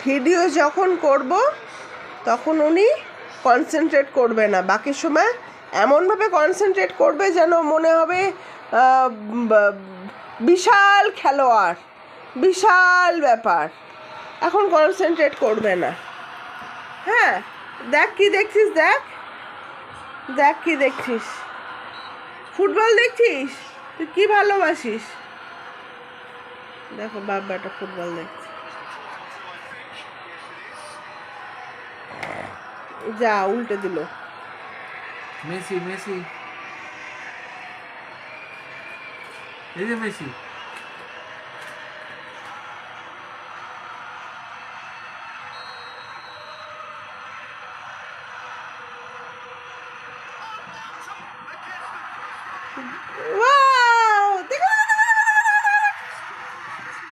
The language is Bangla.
ভিডিও যখন করব তখন উনি কনসেন্ট্রেট করবে না, বাকি সময় এমনভাবে কনসেন্ট্রেট করবে যেন মনে হবে বিশাল খেলোয়াড়, বিশাল ব্যাপার। এখন কনসেন্ট্রেট করবে না। হ্যাঁ, দেখ কি দেখছিস, দেখ দেখ কি দেখছিস, ফুটবল দেখছিস? তুই কি ভালোবাসিস? দেখো বাবাটা ফুটবল দেখছে। যা উল্টে দিল। মেসি মেসি, এই যে মেসি।